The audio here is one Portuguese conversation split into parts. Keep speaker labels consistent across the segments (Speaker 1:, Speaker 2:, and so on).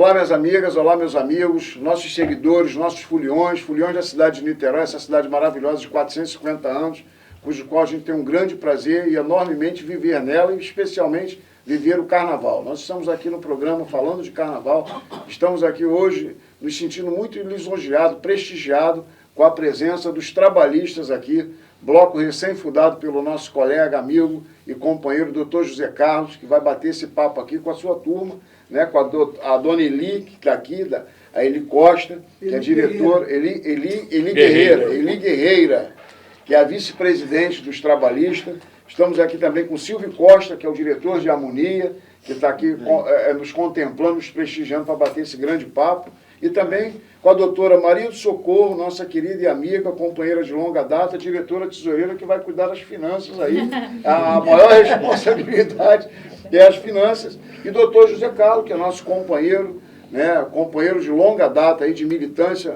Speaker 1: Olá, minhas amigas, olá, meus amigos, nossos seguidores, nossos foliões da cidade de Niterói, essa cidade maravilhosa de 450 anos, cujo qual a gente tem um grande prazer e enormemente viver nela, e especialmente viver o Carnaval. Nós estamos aqui no programa falando de Carnaval, estamos aqui hoje nos sentindo muito lisonjeado, prestigiado com a presença dos trabalhistas aqui, bloco recém-fundado pelo nosso colega, amigo e companheiro Dr. José Carlos, que vai bater esse papo aqui com a sua turma, né, com a dona Eli, que está aqui, a Eli Costa, que é diretora, Eli Guerreira, que é a vice-presidente dos trabalhistas. Estamos aqui também com Silvio Costa, que é o diretor de harmonia, que está aqui nos contemplando, nos prestigiando para bater esse grande papo. E também com a doutora Maria do Socorro, nossa querida e amiga, companheira de longa data, diretora tesoureira, que vai cuidar das finanças aí. A maior responsabilidade é as finanças. E doutor José Carlos, que é nosso companheiro, né, companheiro de longa data aí, de militância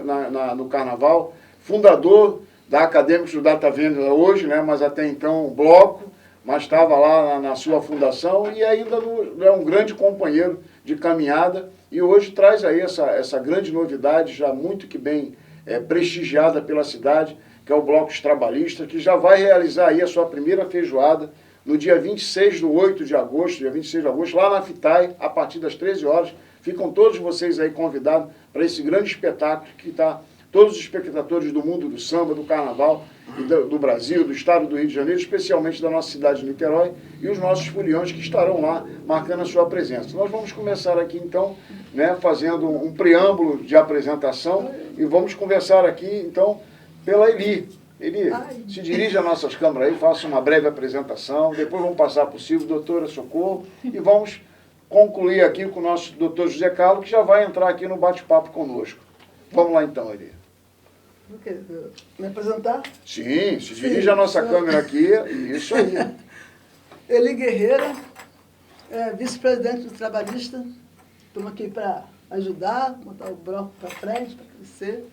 Speaker 1: no Carnaval, fundador da Acadêmicos do Data Venda hoje, né, mas até então bloco, mas estava lá na sua fundação e ainda é um grande companheiro de caminhada e hoje traz aí essa grande novidade, já muito que bem prestigiada pela cidade, que é o Bloco dos Trabalhistas, que já vai realizar aí a sua primeira feijoada no dia 26 de agosto, lá na FITAI, a partir das 13 horas. Ficam todos vocês aí convidados para esse grande espetáculo que está todos os espectadores do mundo do samba, do carnaval, do Brasil, do estado do Rio de Janeiro, especialmente da nossa cidade de Niterói, e os nossos foliões que estarão lá marcando a sua presença. Nós vamos começar aqui, então, né, fazendo um preâmbulo de apresentação e vamos conversar aqui, então, pela Eli. Eli, se dirige às nossas câmeras aí, faça uma breve apresentação, depois vamos passar para o Silvio, doutora Socorro, e vamos concluir aqui com o nosso doutor José Carlos, que já vai entrar aqui no bate-papo conosco. Vamos lá então, Eli.
Speaker 2: Me apresentar?
Speaker 1: Sim, se dirige à nossa câmera aqui, isso aí.
Speaker 2: Eli Guerreira, vice-presidente do Trabalhista. Estamos aqui para ajudar, botar o bloco para frente, para crescer.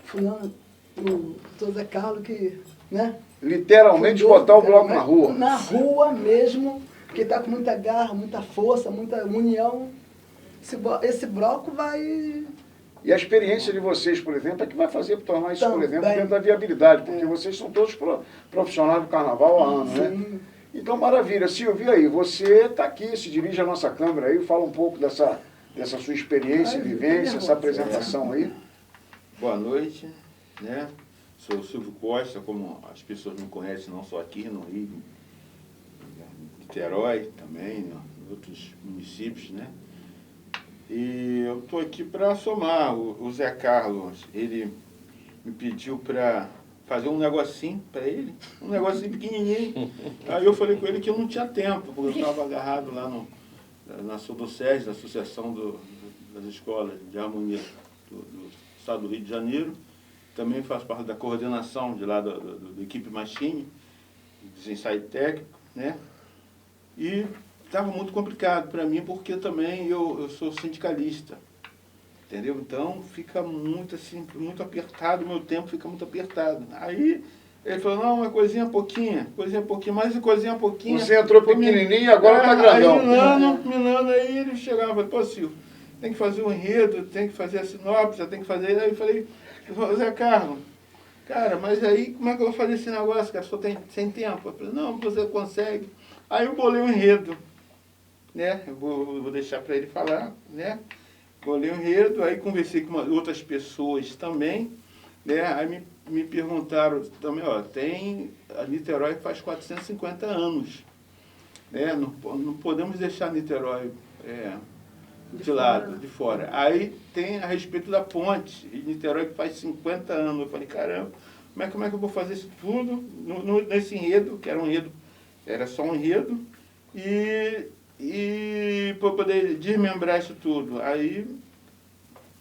Speaker 2: Fundando o doutor Zé Carlos, que, né?
Speaker 1: Literalmente botar o bloco na rua.
Speaker 2: Na rua mesmo, porque está com muita garra, muita força, muita união. Esse bloco vai...
Speaker 1: E a experiência de vocês, por exemplo, é que vai fazer para tornar isso, por exemplo, dentro da viabilidade, porque vocês são todos profissionais do carnaval há anos, né? Então, maravilha. Silvio, e aí, você está aqui, se dirige à nossa câmera aí, fala um pouco dessa sua experiência, vivência, essa apresentação aí.
Speaker 3: Boa noite, né? Sou o Silvio Costa, como as pessoas me conhecem, não só aqui no Rio, em Niterói também, em outros municípios, né? E eu estou aqui para somar. O Zé Carlos, ele me pediu para fazer um negocinho para ele, um negocinho pequenininho. Aí eu falei com ele que eu não tinha tempo, porque eu estava agarrado lá na SODOSES, da Associação das Escolas de Harmonia do Estado do Rio de Janeiro. Também faço parte da coordenação de lá da equipe Machine, de ensaio técnico, né? E estava muito complicado para mim, porque também eu sou sindicalista, entendeu? Então fica muito assim, muito apertado, o meu tempo fica muito apertado. Aí ele falou, não, uma coisinha pouquinha, mais coisinha pouquinha.
Speaker 1: Você entrou pequenininho e agora está grandão.
Speaker 3: Aí minando, aí ele chegava e falou, pô, Silvio, tem que fazer um enredo, tem que fazer a sinopse, tem que fazer... Aí eu falei, Zé Carlos, cara, mas aí como é que eu vou fazer esse negócio, cara? Só tem sem tempo. Eu falei, não, você consegue. Aí eu bolei um enredo, né? Eu vou deixar para ele falar, né? Bolei um enredo, aí conversei com outras pessoas também, né? Aí me perguntaram também, ó, a Niterói faz 450 anos, né? Não podemos deixar Niterói de lado, de fora. Aí tem a respeito da ponte, e Niterói que faz 50 anos. Eu falei, caramba, como é que eu vou fazer isso tudo nesse enredo, que era só um enredo, e para poder desmembrar isso tudo. Aí,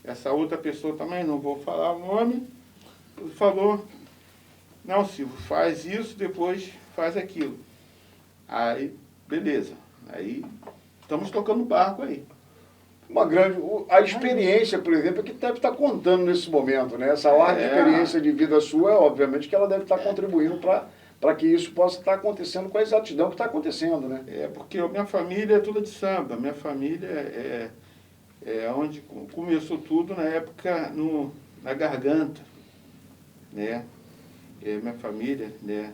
Speaker 3: essa outra pessoa também, não vou falar o nome, falou, não, Silvio, faz isso, depois faz aquilo. Aí, beleza. Aí, estamos tocando barco aí.
Speaker 1: A experiência, por exemplo, é que deve estar contando nesse momento, né? Essa larga experiência de vida sua, obviamente, que ela deve estar contribuindo para que isso possa estar acontecendo com a exatidão que está acontecendo, né?
Speaker 3: Porque a minha família é toda de samba, minha família onde começou tudo na época na Garganta, né? Minha família, né?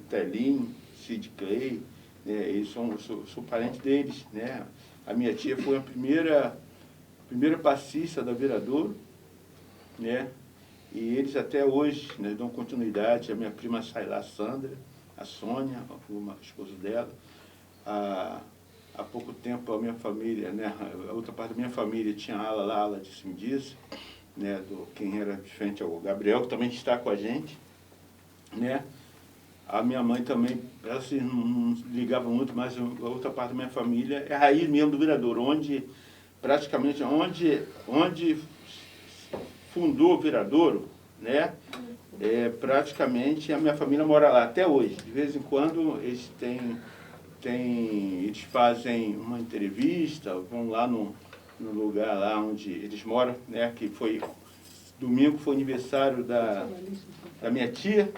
Speaker 3: Telinho, Sid Clay, né? Eu sou parente deles, né? A minha tia foi a primeira passista da Viradouro, né? E eles até hoje, né, dão continuidade. A minha prima sai lá, Sandra, a Sônia, a esposa dela. Há pouco tempo a minha família, né, a outra parte da minha família tinha ala de Sindice, né, quem era de frente ao Gabriel, que também está com a gente, né. A minha mãe também, ela assim, não ligava muito, mas a outra parte da minha família é a raiz mesmo do Viradouro, praticamente onde fundou o Viradouro, né? Praticamente a minha família mora lá até hoje. De vez em quando eles eles fazem uma entrevista, vão lá no lugar lá onde eles moram, né? Que foi domingo, foi aniversário da minha tia,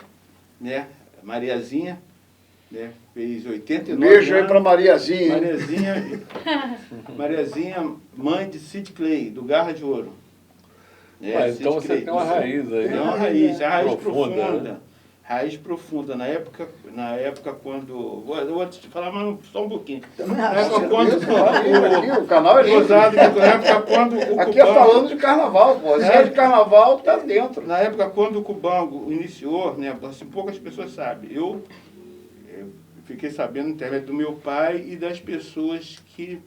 Speaker 3: né? Mariazinha, né? Fez 89
Speaker 1: Beijo
Speaker 3: anos.
Speaker 1: aí para Mariazinha.
Speaker 3: Mariazinha, mãe de Sid Clay, do Garra de Ouro.
Speaker 4: Então você tem uma raiz aí.
Speaker 3: É uma raiz
Speaker 4: profunda. Né?
Speaker 3: Raiz profunda. Na época quando... Vou te falar mais só um pouquinho.
Speaker 2: Na
Speaker 3: época quando...
Speaker 1: Aqui, o canal é
Speaker 3: Gozado, na época quando o
Speaker 1: aqui é falando de carnaval, pô. Se é de carnaval, tá dentro.
Speaker 3: Na época quando o Cubango iniciou, né, assim, poucas pessoas sabem. Eu fiquei sabendo na internet do meu pai e das pessoas que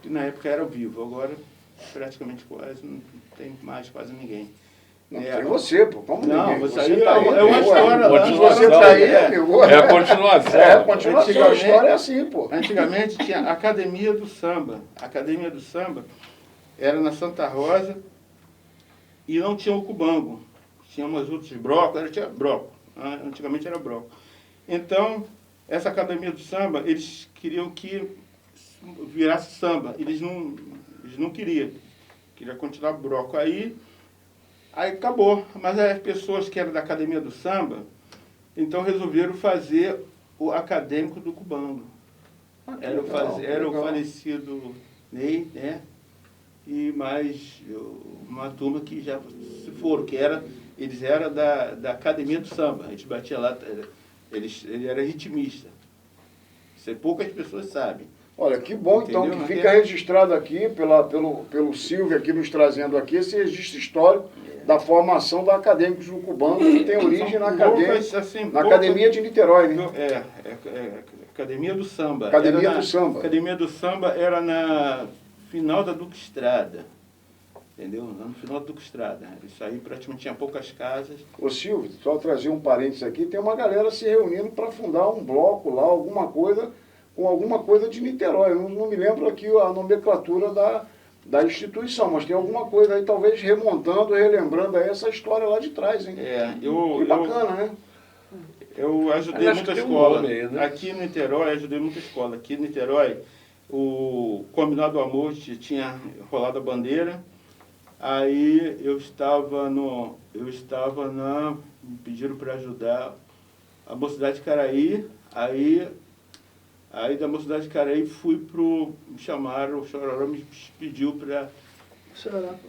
Speaker 3: na época eram vivos. Agora, praticamente quase, não tem mais quase ninguém.
Speaker 1: Não, tem você, pô. Como
Speaker 3: não,
Speaker 1: ninguém?
Speaker 3: você aí
Speaker 1: tá aí,
Speaker 3: é uma história lá.
Speaker 1: Você tá aí, amigo.
Speaker 4: É a continuação.
Speaker 1: É a continuação. A história é assim, pô.
Speaker 3: Antigamente tinha a Academia do Samba. A Academia do Samba era na Santa Rosa e não tinha o Cubango. Tinha umas outros blocos, tinha bloco. Antigamente era bloco. Então, essa Academia do Samba, eles queriam que virasse samba. Eles não queriam. Queriam continuar bloco. Aí acabou. Mas as pessoas que eram da Academia do Samba, então resolveram fazer o acadêmico do Cubango. Era o falecido Ney, né? E mais uma turma que já se foram, eles eram da Academia do Samba. A gente batia lá, ele era ritmista. Isso aí poucas pessoas sabem.
Speaker 1: Olha, que bom, então,
Speaker 3: Entendeu?
Speaker 1: que fica registrado aqui pelo Silvio, aqui nos trazendo aqui, esse registro histórico da formação da Acadêmicos do Cubango, que tem origem na Academia de Niterói, né?
Speaker 3: Academia do Samba.
Speaker 1: Academia do Samba.
Speaker 3: Academia do Samba era na final da Duque Estrada. Entendeu? No final da Duque Estrada. Isso aí praticamente tinha poucas casas.
Speaker 1: Ô Silvio, só trazer um parênteses aqui, tem uma galera se reunindo para fundar um bloco lá, alguma coisa de Niterói. Eu não me lembro aqui a nomenclatura da instituição, mas tem alguma coisa aí, talvez relembrando aí essa história lá de trás, hein? Que bacana, né?
Speaker 3: Eu ajudei muita escola. Né? Aqui em Niterói, ajudei muita escola. Aqui em Niterói, o Combinado do Amor tinha rolado a bandeira. Aí me pediram para ajudar a Mocidade de Caraí. Aí da Mocidade de Caraí me chamaram, o Chororó me pediu para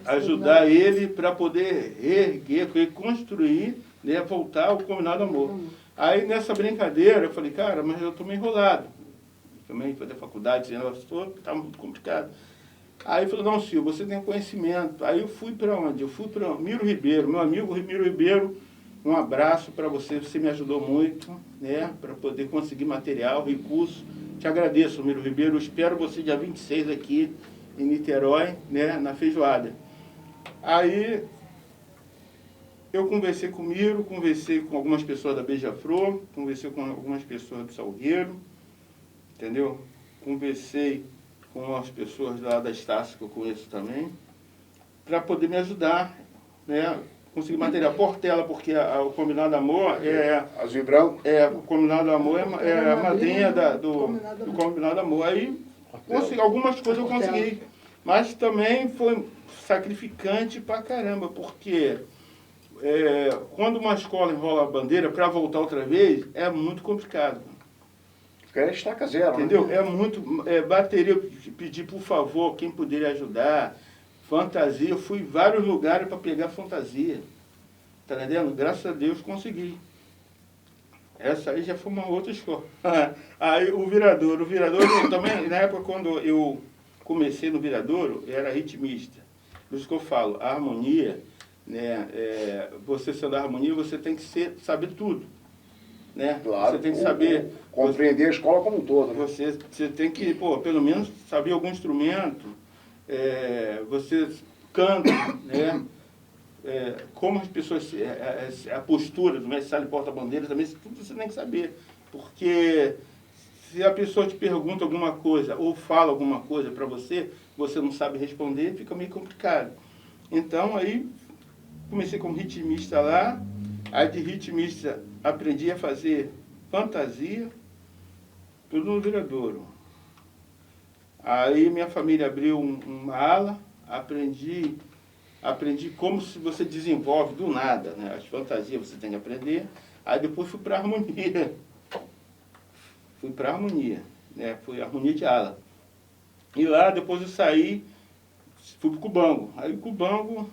Speaker 3: ajudar ele para poder reconstruir, né, voltar ao Combinado do Amor. Aí nessa brincadeira eu falei, cara, mas eu estou meio enrolado. Também fazer faculdade, estava muito complicado. Aí ele falou, não, Silvio, você tem conhecimento. Aí eu fui para onde? Eu fui para Miro Ribeiro, meu amigo Miro Ribeiro. Um abraço para você me ajudou muito, né, para poder conseguir material, recurso. Te agradeço, Miro Ribeiro. Eu espero você dia 26 aqui em Niterói, né, na feijoada. Aí eu conversei com o Miro, conversei com algumas pessoas da Beija-Flor, conversei com algumas pessoas do Salgueiro, entendeu? Conversei com as pessoas lá da Estácio, que eu conheço também, para poder me ajudar, né, conseguir material. Portela, porque o Combinado Amor
Speaker 1: Azul e branco?
Speaker 3: o Combinado Amor é a madrinha do Combinado Amor. Aí, algumas coisas eu consegui. Mas também foi sacrificante pra caramba, porque quando uma escola enrola a bandeira para voltar outra vez, é muito complicado.
Speaker 1: Porque é estaca zero,
Speaker 3: entendeu?
Speaker 1: né?
Speaker 3: É muito... bateria, eu pedi, por favor, quem poderia ajudar. Fantasia, eu fui em vários lugares para pegar fantasia. Tá entendendo? Graças a Deus consegui. Essa aí já foi uma outra escola. Aí o Viradouro eu também, na época quando eu comecei no Viradouro, eu era ritmista. Por isso que eu falo, a harmonia, né, você sendo a harmonia, você tem que saber tudo. Né?
Speaker 1: Claro.
Speaker 3: Você tem que saber...
Speaker 1: compreender a escola como um todo. Né?
Speaker 3: Você tem que, pelo menos, saber algum instrumento, você canta, né? Como as pessoas, a postura do mestre sala e porta-bandeira também, tudo você tem que saber. Porque se a pessoa te pergunta alguma coisa ou fala alguma coisa para você, você não sabe responder, fica meio complicado. Então, aí, comecei como ritmista lá, aí de ritmista aprendi a fazer fantasia, tudo no Viradouro. Aí minha família abriu uma ala, aprendi como se você desenvolve do nada, né? As fantasias você tem que aprender. Aí depois fui para a harmonia. Fui para a harmonia, né? Fui harmonia de ala. E lá depois eu saí, fui para o Cubango. Aí o Cubango,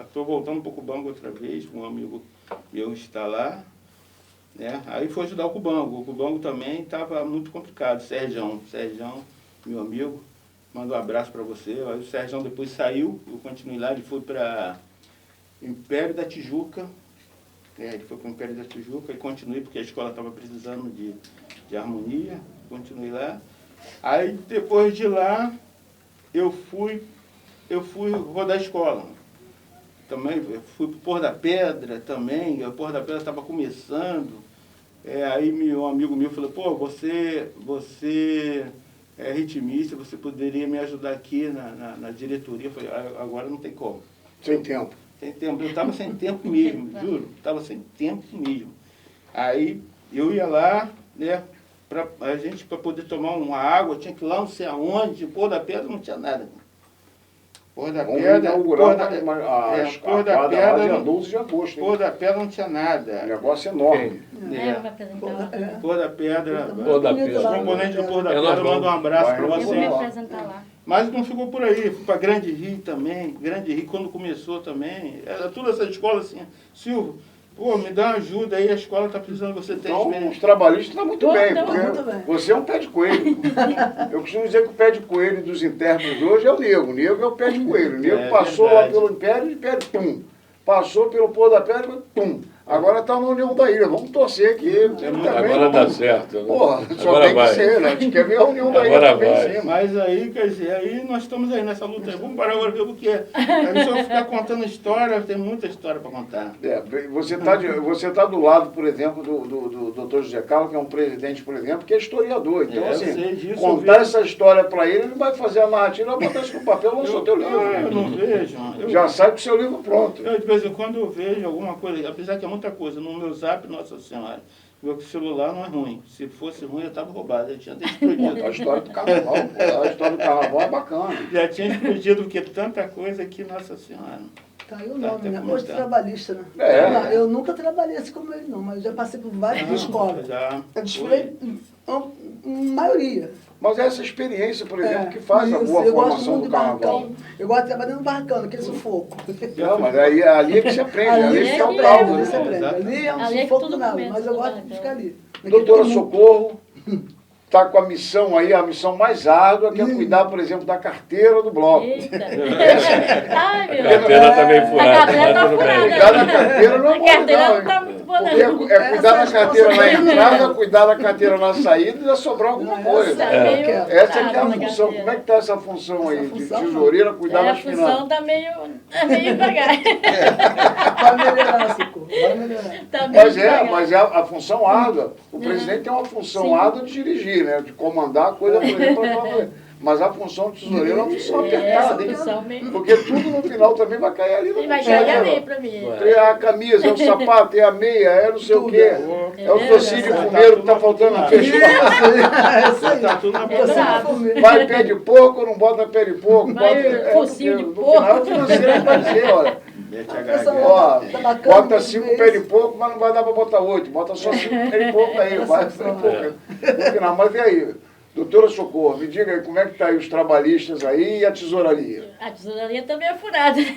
Speaker 3: estou voltando para o Cubango outra vez, um amigo meu está lá, né? Aí foi ajudar o Cubango. O Cubango também estava muito complicado. Serjão, meu amigo, manda um abraço para você. Aí o Serjão depois saiu, eu continuei lá, ele foi para Império da Tijuca. Ele foi para o Império da Tijuca e continuei, porque a escola estava precisando de harmonia, continuei lá. Aí depois de lá, eu fui rodar a escola. Também fui para o Pôr da Pedra também, o Pôr da Pedra estava começando. Aí um amigo meu falou, pô, você é ritmista, você poderia me ajudar aqui na diretoria. Eu falei, agora não tem como.
Speaker 1: Sem tempo.
Speaker 3: Sem tempo. Eu estava sem tempo mesmo, juro. Estava sem tempo mesmo. Aí eu ia lá, né, para poder tomar uma água, tinha que ir lá não sei aonde, Pôr da Pedra não tinha nada. Pôr da Pedra... Pôr da Pedra...
Speaker 1: 12 de agosto.
Speaker 3: Pôr da Pedra não tinha nada.
Speaker 1: Um negócio enorme.
Speaker 5: Vai apresentar.
Speaker 3: Pôr da Pedra...
Speaker 4: Pôr da Pedra.
Speaker 3: Os componentes do Pôr da
Speaker 4: Eu
Speaker 3: Pedra,
Speaker 4: não
Speaker 3: mando um abraço para
Speaker 5: Eu vou me
Speaker 3: você.
Speaker 5: apresentar lá.
Speaker 3: Mas não ficou por aí, fui para Grande Rio também. Grande Rio, quando começou também, era toda essa escola assim, Silvio, pô, me dá uma ajuda aí, a escola está precisando que você tenha
Speaker 1: Então,
Speaker 3: experiência.
Speaker 1: os trabalhistas estão muito bem,
Speaker 2: Estão
Speaker 1: porque
Speaker 2: muito bem.
Speaker 1: você é um pé de coelho. Eu costumo dizer que o pé de coelho dos intérpretes hoje é o Nego. O Nego é o pé de coelho. O Nego passou lá
Speaker 3: verdade.
Speaker 1: pelo Império, pum. Passou pelo Pôr da Pedra, pum. Agora está na União da Ilha. Vamos torcer aqui.
Speaker 4: Agora dá certo. Né?
Speaker 1: Porra, só
Speaker 4: Agora
Speaker 1: tem
Speaker 4: vai.
Speaker 1: que ser, né? A gente quer ver a União da Ilha
Speaker 4: Agora
Speaker 1: também
Speaker 4: vai.
Speaker 1: em cima.
Speaker 3: Mas aí, quer dizer, aí nós estamos aí nessa luta. Vamos parar agora ver o que é. Aí só ficar contando história, tem muita história para contar.
Speaker 1: Você tá do lado, por exemplo, do Dr. José Carlos, que é um presidente, por exemplo, que é historiador. Então,
Speaker 3: Eu
Speaker 1: assim,
Speaker 3: sei disso,
Speaker 1: contar essa história para ele vai fazer a narrativa, vai botar isso no papel, lançou teu livro.
Speaker 3: Eu não vejo.
Speaker 1: Já sai com o seu livro pronto.
Speaker 3: Eu, de vez em quando, eu vejo alguma coisa, apesar que é muita coisa, no meu zap, Nossa Senhora, meu celular não é ruim. Se fosse ruim, eu estava roubado, eu tinha até explodido.
Speaker 1: A história do carnaval, pô, a história do carnaval é bacana.
Speaker 3: Já tinha explodido, porque tanta coisa aqui, Nossa Senhora.
Speaker 2: Tá aí o nome, né?
Speaker 3: como
Speaker 2: Hoje
Speaker 3: tá.
Speaker 2: trabalhista, né?
Speaker 1: É.
Speaker 2: Não, eu nunca trabalhei assim como ele, não, mas já passei por várias escolas.
Speaker 3: Já.
Speaker 2: Eu desfilei maioria.
Speaker 1: Mas é essa experiência, por exemplo, que faz a
Speaker 2: isso,
Speaker 1: boa
Speaker 2: eu gosto
Speaker 1: formação
Speaker 2: muito
Speaker 1: do
Speaker 2: de
Speaker 1: carnaval.
Speaker 2: barracão. Eu gosto de trabalhar no barracão, naquele sufoco.
Speaker 1: Não, mas aí, ali é que se aprende, ali é que é o
Speaker 5: Ali
Speaker 1: caldo,
Speaker 2: Ali se
Speaker 1: né?
Speaker 2: aprende. Ali é um
Speaker 5: Ali é que
Speaker 2: sufoco
Speaker 5: tudo
Speaker 2: nada,
Speaker 5: começa
Speaker 2: mas eu
Speaker 5: no
Speaker 2: gosto de
Speaker 5: barracão.
Speaker 2: ficar ali.
Speaker 1: Doutora
Speaker 2: Naquele tumulto.
Speaker 1: Socorro está com a missão aí, a missão mais árdua, que é cuidar, por exemplo, da carteira do bloco.
Speaker 5: Eita. Ai,
Speaker 4: A
Speaker 5: meu
Speaker 4: carteira tá meio furada,
Speaker 5: carteira tá
Speaker 4: mas tudo bem.
Speaker 1: Cuidar da carteira não é
Speaker 5: A
Speaker 1: mole,
Speaker 5: carteira
Speaker 1: não,
Speaker 5: não tá
Speaker 1: hein?
Speaker 5: muito boa,
Speaker 1: Porque
Speaker 5: não.
Speaker 1: é cuidar da
Speaker 2: Essa
Speaker 1: carteira na
Speaker 2: responsabilidade.
Speaker 1: entrada, cuidar da carteira na saída e já sobrar alguma coisa.
Speaker 5: Tá
Speaker 2: É.
Speaker 5: meio
Speaker 1: Essa é que é a
Speaker 5: furada
Speaker 1: função.
Speaker 5: carteira.
Speaker 1: Como é que está essa função aí
Speaker 2: Essa
Speaker 1: de
Speaker 2: função,
Speaker 1: tesoureira, cuidar
Speaker 5: A
Speaker 1: das
Speaker 5: função
Speaker 1: finanças?
Speaker 5: tá meio devagar.
Speaker 2: Vai melhorar, Socorro. Vai melhorar.
Speaker 5: Tá meio
Speaker 1: Mas é a função árdua. O presidente tem uma função
Speaker 5: Sim.
Speaker 1: árdua de dirigir, né? De comandar a coisa, por exemplo, para fazer. Mas a função de tesoureiro é uma função apertada, hein?
Speaker 5: função meio...
Speaker 1: Porque tudo no final também vai cair ali no
Speaker 5: Ele vai
Speaker 1: função,
Speaker 5: cair
Speaker 1: né?
Speaker 5: ali pra mim.
Speaker 1: Tem a camisa, é o sapato, é a meia, é não sei o
Speaker 2: Tudo,
Speaker 1: quê. É o focinho de fumeiro que está faltando na feijoada.
Speaker 2: É isso aí.
Speaker 3: Tá tudo na
Speaker 2: Você
Speaker 5: Exato.
Speaker 2: vai comer.
Speaker 1: Vai pé de porco, não bota pé de porco.
Speaker 5: Vai
Speaker 1: bota,
Speaker 5: focinho de
Speaker 1: porque
Speaker 5: porco.
Speaker 1: No final é o financeiro que vai dizer, olha.
Speaker 3: Mete a
Speaker 2: Pessoal,
Speaker 3: garganta.
Speaker 1: Ó,
Speaker 2: tá bacana,
Speaker 1: bota 5 pé de porco, mas não vai dar para botar 8. Bota só 5 pé de porco aí. Vai, pé de porco. No final, mas e aí? Doutora Socorro, me diga aí como é que está aí os trabalhistas aí e a tesouraria?
Speaker 5: A tesouraria também é furada, né?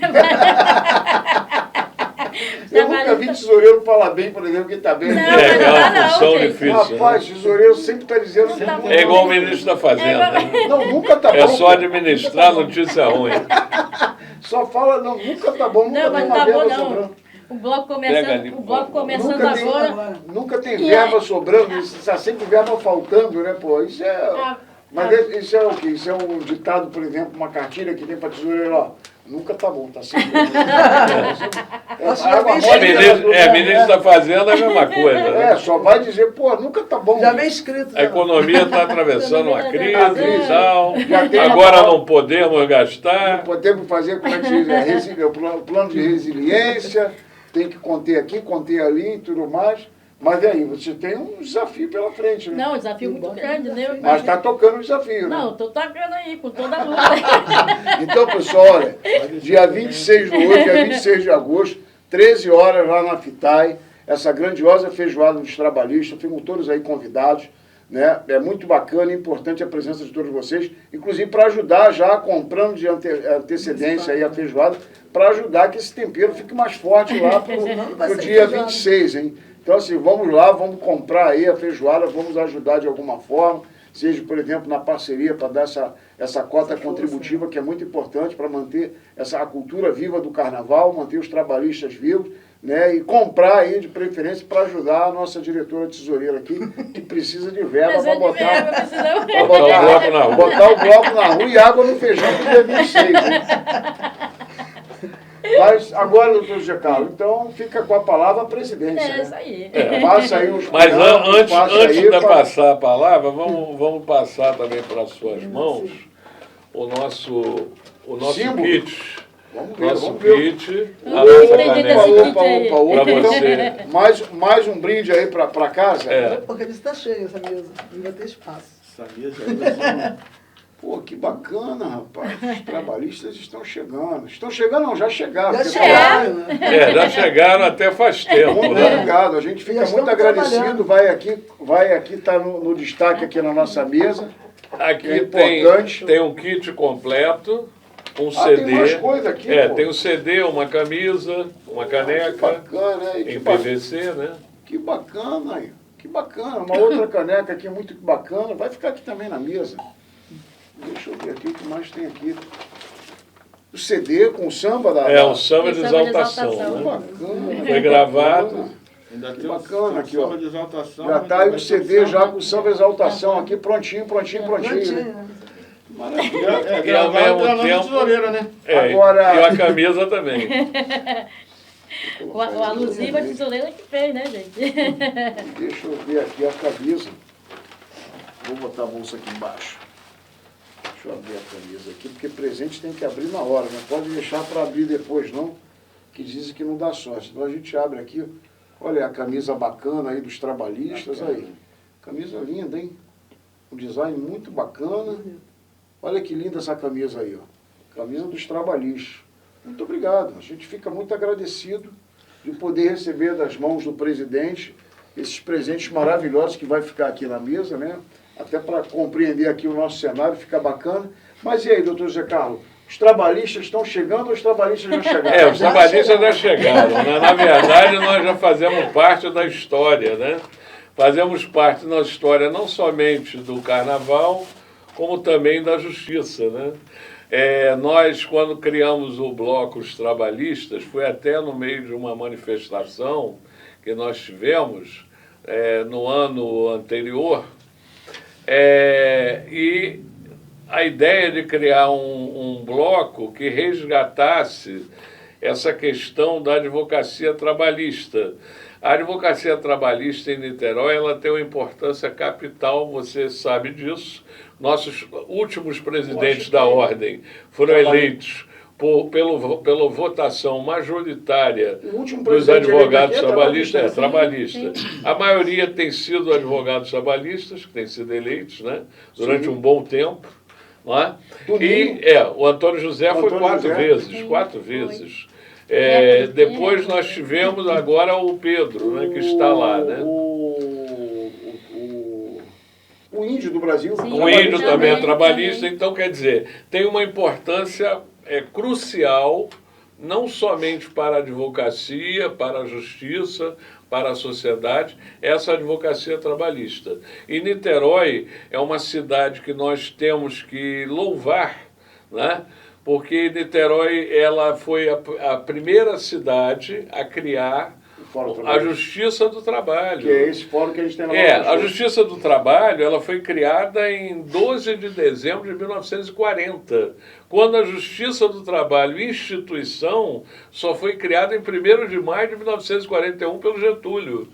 Speaker 1: Eu nunca vi tesoureiro falar bem, por exemplo, que está bem.
Speaker 5: Não,
Speaker 4: É,
Speaker 5: mas
Speaker 4: é
Speaker 5: não
Speaker 4: uma
Speaker 5: dá não,
Speaker 4: função
Speaker 5: gente.
Speaker 4: difícil.
Speaker 1: Rapaz,
Speaker 4: Né?
Speaker 1: tesoureiro sempre está dizendo
Speaker 5: Não
Speaker 1: sempre
Speaker 5: tá
Speaker 1: bom.
Speaker 5: bom.
Speaker 4: É igual o ministro da Fazenda. Né?
Speaker 1: Não, nunca tá bom.
Speaker 4: É só administrar notícia ruim.
Speaker 1: Só fala, não, nunca tá bom, nunca
Speaker 5: Não,
Speaker 1: tem
Speaker 5: mas
Speaker 1: uma
Speaker 5: tá
Speaker 1: verba
Speaker 5: bom não.
Speaker 1: sobrando.
Speaker 5: O bloco
Speaker 4: Pega ali,
Speaker 5: começando, o bloco começando
Speaker 1: Nunca tem,
Speaker 5: agora.
Speaker 1: nunca tem
Speaker 5: E
Speaker 1: verba
Speaker 5: aí?
Speaker 1: sobrando, está sempre verba faltando, né, pô? Isso é... Mas isso é o quê? Isso é um ditado, por exemplo, uma cartilha que tem para tesoureiro, ó. Nunca tá bom, tá sempre bom.
Speaker 4: Ministro da Fazenda é a mesma coisa. Né?
Speaker 1: Só vai dizer, pô, nunca tá bom.
Speaker 2: Já vem escrito.
Speaker 4: A economia está atravessando uma crise e tal.
Speaker 1: Já tem
Speaker 4: Agora não podemos gastar.
Speaker 1: Podemos fazer, como é que se diz, o plano de resiliência, tem que conter aqui, conter ali e tudo mais. Mas e aí, você tem um desafio pela frente, né?
Speaker 5: Não, um desafio muito grande, né?
Speaker 1: Mas está tocando o desafio, né?
Speaker 5: Não, estou tocando aí, com toda a luta.
Speaker 1: Então, pessoal, olha, dia 26 de hoje, dia 26 de agosto, 13 horas lá na FITAI, essa grandiosa feijoada dos trabalhistas, ficam todos aí convidados, né? É muito bacana e importante a presença de todos vocês, inclusive para ajudar já comprando de antecedência aí a feijoada, para ajudar que esse tempero fique mais forte lá pro dia 26, hein? Então, assim, vamos lá, vamos comprar aí a feijoada, vamos ajudar de alguma forma, seja, por exemplo, na parceria para dar essa cota contributiva, que é muito importante para manter a cultura viva do carnaval, manter os trabalhistas vivos, né? E comprar aí, de preferência, para ajudar a nossa diretora tesoureira aqui, que precisa de verba para botar, botar o bloco na rua e água no feijão do dia 26, né? Mas agora, doutor José Carlos, então fica com a palavra a presidência.
Speaker 5: É isso aí.
Speaker 1: Passa aí os
Speaker 4: Mas antes
Speaker 1: aí,
Speaker 4: de passar a palavra, vamos passar também para as suas mãos o nosso
Speaker 1: símbolo.
Speaker 4: kit.
Speaker 1: Vamos ver,
Speaker 4: Nosso
Speaker 1: vamos ver.
Speaker 4: kit, a
Speaker 5: Vamos
Speaker 4: nossa
Speaker 5: ver.
Speaker 4: caneca
Speaker 1: Opa,
Speaker 4: para
Speaker 1: então,
Speaker 4: você.
Speaker 1: mais um brinde aí para casa.
Speaker 4: É.
Speaker 2: Porque está cheia essa mesa, não vai ter espaço.
Speaker 3: Essa mesa aí,
Speaker 1: Pô, que bacana, rapaz. Os trabalhistas estão chegando. Estão chegando, não, já chegaram.
Speaker 2: Já
Speaker 1: porque
Speaker 2: chegaram, né?
Speaker 4: Já chegaram até faz tempo.
Speaker 1: Muito
Speaker 4: Né?
Speaker 1: obrigado. A gente fica
Speaker 2: Já
Speaker 1: muito
Speaker 2: estamos
Speaker 1: agradecido.
Speaker 2: trabalhando.
Speaker 1: Vai aqui tá no destaque aqui na nossa mesa.
Speaker 4: Aqui
Speaker 1: É importante.
Speaker 4: tem um kit completo, um
Speaker 1: Tem
Speaker 4: CD.
Speaker 1: mais coisa aqui, pô.
Speaker 4: Tem um CD, uma camisa, uma
Speaker 1: Que
Speaker 4: caneca,
Speaker 1: bacana, hein?
Speaker 4: em PVC, né?
Speaker 1: Que bacana, aí. Que bacana. Uma outra caneca aqui muito bacana. Vai ficar aqui também na mesa. Deixa eu ver aqui o que mais tem aqui. O CD com o samba da...
Speaker 4: Um samba de
Speaker 5: Samba de
Speaker 4: exaltação.
Speaker 5: exaltação.
Speaker 1: Que
Speaker 4: Né?
Speaker 1: bacana.
Speaker 4: Foi gravado.
Speaker 3: ainda
Speaker 1: Que
Speaker 3: tem
Speaker 1: bacana aqui, ó.
Speaker 3: samba de exaltação.
Speaker 1: Já tá aí o CD já com o samba exaltação aqui, prontinho.
Speaker 2: Prontinho,
Speaker 1: Né?
Speaker 2: né?
Speaker 1: Maravilha.
Speaker 4: E ao mesmo tempo-
Speaker 3: tesoureira, né?
Speaker 1: Agora-
Speaker 4: E a camisa também.
Speaker 5: O alusivo a tesoureira que fez, né, gente?
Speaker 1: Deixa eu ver aqui a camisa. Vou botar a bolsa aqui embaixo. Deixa eu abrir a camisa aqui, porque presente tem que abrir na hora, não pode deixar para abrir depois não, que dizem que não dá sorte. Então a gente abre aqui, olha a camisa bacana aí dos trabalhistas, aí. Camisa linda, hein? Um design muito bacana. Olha que linda essa camisa aí, ó. Camisa dos trabalhistas. Muito obrigado. A gente fica muito agradecido de poder receber das mãos do presidente esses presentes maravilhosos que vai ficar aqui na mesa, né? Até para compreender aqui o nosso cenário, fica bacana. Mas e aí, doutor Zé Carlos? Os trabalhistas estão chegando ou os trabalhistas já chegaram?
Speaker 4: Os trabalhistas já chegaram. Né? Na verdade, nós já fazemos parte da história, né? Fazemos parte da história não somente do carnaval, como também da justiça, né? Nós, quando criamos o Bloco Os Trabalhistas, foi até no meio de uma manifestação que nós tivemos no ano anterior, e a ideia de criar um bloco que resgatasse essa questão da advocacia trabalhista. A advocacia trabalhista em Niterói, ela tem uma importância capital, você sabe disso. Nossos últimos presidentes da ordem foram eleitos pela votação majoritária dos advogados trabalhistas. Trabalhista. A maioria tem sido advogados trabalhistas, que têm sido eleitos, né, durante um bom tempo. Não é? E o Antônio José foi quatro vezes. Depois nós tivemos agora o Pedro, né, que está lá. Né?
Speaker 1: O índio do Brasil.
Speaker 5: Sim.
Speaker 4: O índio também é
Speaker 5: Também,
Speaker 4: trabalhista,
Speaker 5: também.
Speaker 4: então quer dizer, tem uma importância crucial, não somente para a advocacia, para a justiça, para a sociedade, essa advocacia trabalhista. E Niterói é uma cidade que nós temos que louvar, né? Porque Niterói ela foi a primeira cidade a criar a Justiça do Trabalho.
Speaker 1: Que é esse fórum que a gente tem lá.
Speaker 4: A Justiça do Trabalho ela foi criada em 12 de dezembro de 1940, quando a Justiça do Trabalho, instituição, só foi criada em 1º de maio de 1941 pelo Getúlio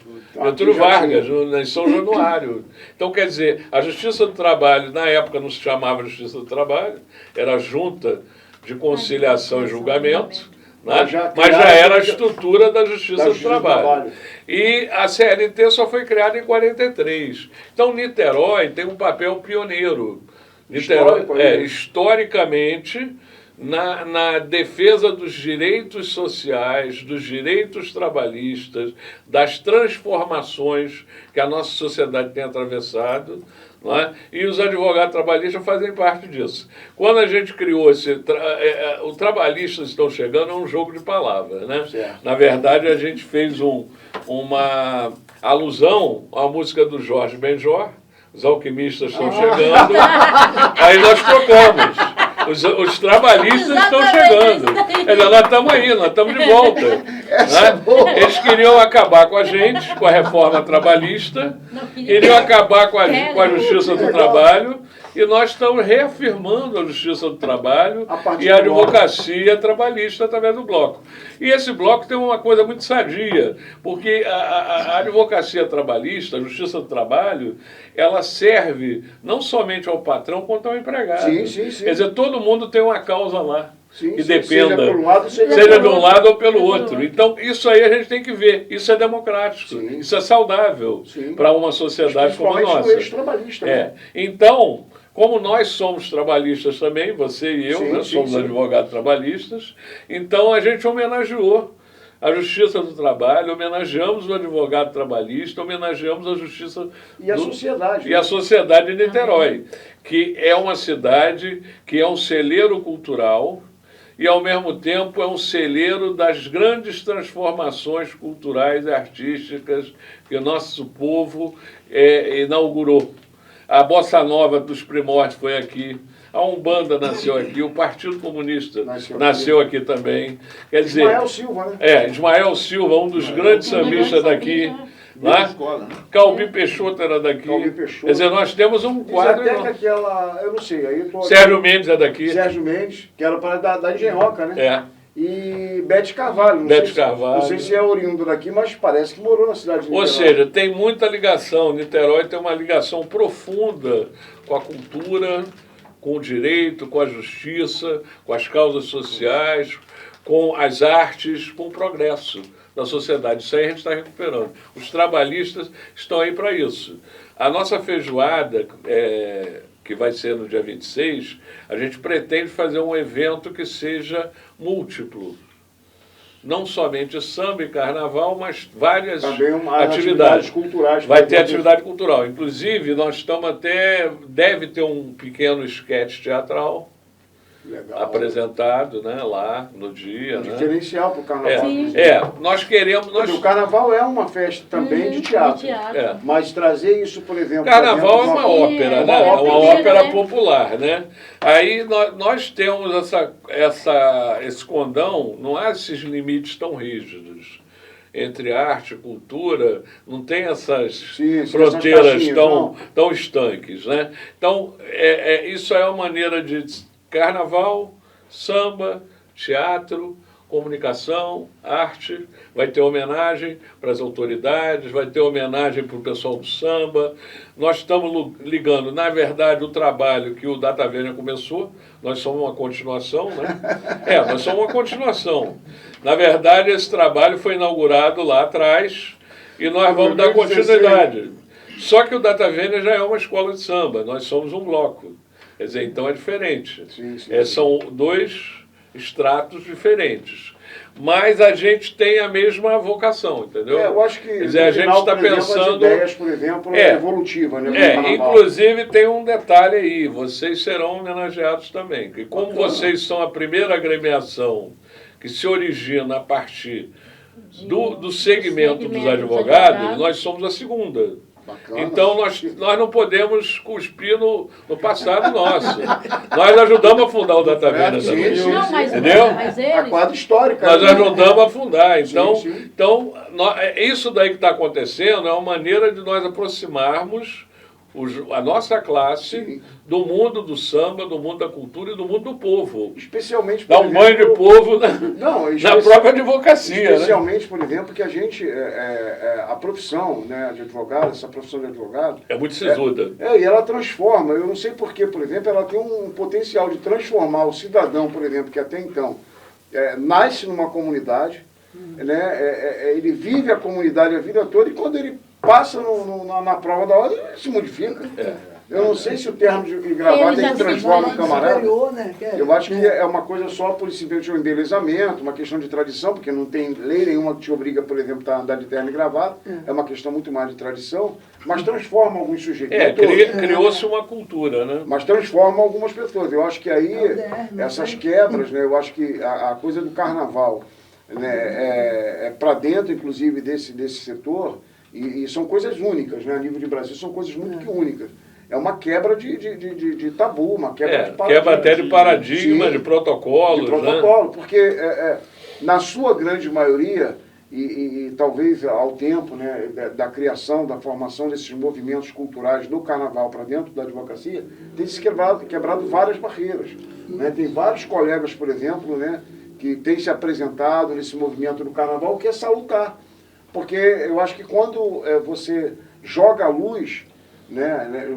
Speaker 4: Vargas, em São Januário. Então, quer dizer, a Justiça do Trabalho, na época não se chamava Justiça do Trabalho, era a Junta de Conciliação e Julgamento, né? Mas já era a estrutura da Justiça do Trabalho. E a CLT só foi criada em 43. Então, Niterói tem um papel pioneiro. Niterói, historicamente, na defesa dos direitos sociais, dos direitos trabalhistas, das transformações que a nossa sociedade tem atravessado, não é? E os advogados trabalhistas fazem parte disso. Quando a gente criou o Trabalhistas Estão Chegando, é um jogo de palavras, né?
Speaker 1: Certo.
Speaker 4: Na verdade, a gente fez uma alusão à música do Jorge Benjor, Os Alquimistas Estão Chegando, aí nós trocamos. Os trabalhistas estão chegando. Nós estamos aí, nós estamos de volta. Né? Eles queriam acabar com a gente, com a reforma trabalhista, queriam acabar com a Justiça do Trabalho, e nós estamos reafirmando a Justiça do Trabalho e a advocacia trabalhista através do bloco. E esse bloco tem uma coisa muito sadia, porque a advocacia trabalhista, a Justiça do Trabalho, ela serve não somente ao patrão, quanto ao empregado.
Speaker 1: Sim.
Speaker 4: Quer dizer, todo mundo tem uma causa lá. Que dependa,
Speaker 1: seja por um lado,
Speaker 4: seja de um lado ou pelo outro. Então, isso aí a gente tem que ver. Isso é democrático, isso é saudável para uma sociedade como a nossa.
Speaker 1: Ex-trabalhista, né?
Speaker 4: Então, como nós somos trabalhistas também, você e eu, somos advogados trabalhistas, então a gente homenageou a Justiça do Trabalho, homenageamos o advogado trabalhista, homenageamos a Justiça
Speaker 1: e a sociedade.
Speaker 4: E a sociedade de Niterói, que é uma cidade que é um celeiro cultural e, ao mesmo tempo, é um celeiro das grandes transformações culturais e artísticas que o nosso povo inaugurou. A Bossa Nova dos primórdios foi aqui, a Umbanda nasceu aqui, o Partido Comunista nasceu aqui também. Quer dizer,
Speaker 1: Ismael Silva, né?
Speaker 4: Ismael Silva, um dos grandes sambistas daqui. Né? Calbi Peixoto era daqui. Quer dizer, nós temos um quadro.
Speaker 1: Até que aquela, eu não sei, aí
Speaker 4: Sérgio Mendes é daqui.
Speaker 1: Sérgio Mendes, que era para da Engenhoca, né? E Bete Carvalho. Não sei se é oriundo daqui, mas parece que morou na cidade de Niterói.
Speaker 4: Ou seja, tem muita ligação. Niterói tem uma ligação profunda com a cultura, com o direito, com a justiça, com as causas sociais, com as artes, com o progresso da sociedade. Isso aí a gente está recuperando. Os trabalhistas estão aí para isso. A nossa feijoada, que vai ser no dia 26, a gente pretende fazer um evento que seja múltiplo. Não somente samba e carnaval, mas várias atividades
Speaker 1: culturais.
Speaker 4: Vai ter atividade cultural. Inclusive, nós estamos deve ter um pequeno esquete teatral.
Speaker 1: Legal.
Speaker 4: Apresentado, né, lá no dia.
Speaker 1: Diferencial para o carnaval.
Speaker 4: Nós queremos...
Speaker 1: O carnaval é uma festa também de teatro. Mas trazer isso, por exemplo...
Speaker 4: Carnaval é uma ópera, né? É uma ópera popular, né? Aí nós temos esse condão, não há esses limites tão rígidos. Entre arte e cultura, não tem essas fronteiras tão estanques, né? Então, isso é uma maneira de... Carnaval, samba, teatro, comunicação, arte, vai ter homenagem para as autoridades, vai ter homenagem para o pessoal do samba. Nós estamos ligando, na verdade, o trabalho que o Data Vênia começou, nós somos uma continuação, né? Nós somos uma continuação. Na verdade, esse trabalho foi inaugurado lá atrás e nós vamos dar continuidade. Só que o Data Vênia já é uma escola de samba, nós somos um bloco. Quer dizer, então é diferente. São dois estratos diferentes. mas a gente tem a mesma vocação, entendeu?
Speaker 1: Eu acho que
Speaker 4: Quer dizer, a gente está
Speaker 1: por exemplo,
Speaker 4: pensando...
Speaker 1: as ideias, por exemplo, evolutivas, né? do carnaval.
Speaker 4: Inclusive tem um detalhe aí, vocês serão homenageados também, que como vocês são a primeira agremiação que se origina a partir do segmento dos advogados, nós somos a segunda.
Speaker 1: Bacana.
Speaker 4: Então nós não podemos cuspir no passado nosso. Nós ajudamos a fundar o Datavenda também.
Speaker 5: Não, mas,
Speaker 4: entendeu?
Speaker 5: mas
Speaker 1: A
Speaker 5: eles...
Speaker 1: quadra histórica.
Speaker 4: Nós
Speaker 1: né?
Speaker 4: ajudamos a fundar. Então,
Speaker 1: Sim.
Speaker 4: isso daí que está acontecendo é uma maneira de nós aproximarmos a nossa classe do mundo do samba, do mundo da cultura e do mundo do povo.
Speaker 1: Especialmente, por
Speaker 4: Dar um banho de povo na própria advocacia.
Speaker 1: Especialmente,
Speaker 4: Né?
Speaker 1: por exemplo, que a gente, a profissão, né, de advogado, essa profissão de advogado...
Speaker 4: É muito sisuda.
Speaker 1: E ela transforma. Eu não sei porquê, por exemplo, ela tem um potencial de transformar o cidadão, por exemplo, que até então nasce numa comunidade, né, ele vive a comunidade a vida toda e quando ele passa na prova da ordem, ele se modifica. Eu não sei se o termo de gravata ele transforma o camarada. Eu acho que é uma coisa só por simplesmente um embelezamento, uma questão de tradição, porque não tem lei nenhuma que te obriga, por exemplo, a andar de terno e gravata. É uma questão muito mais de tradição, mas transforma alguns sujeitos.
Speaker 4: Criou-se uma cultura, né?
Speaker 1: Mas transforma algumas pessoas. Eu acho que aí, essas quebras, né, eu acho que a coisa do carnaval, né, para dentro, inclusive, desse setor, e são coisas únicas, né, a nível de Brasil, são coisas muito que únicas. É uma quebra de tabu, uma quebra de paradigma.
Speaker 4: Quebra até de paradigma, de protocolos.
Speaker 1: De protocolo, porque na sua grande maioria, e talvez ao tempo, né, da criação, da formação desses movimentos culturais do carnaval para dentro da advocacia, tem se quebrado várias barreiras. Né? Tem vários colegas, por exemplo, né, que têm se apresentado nesse movimento do carnaval, que é salutar. Porque eu acho que quando você joga a luz,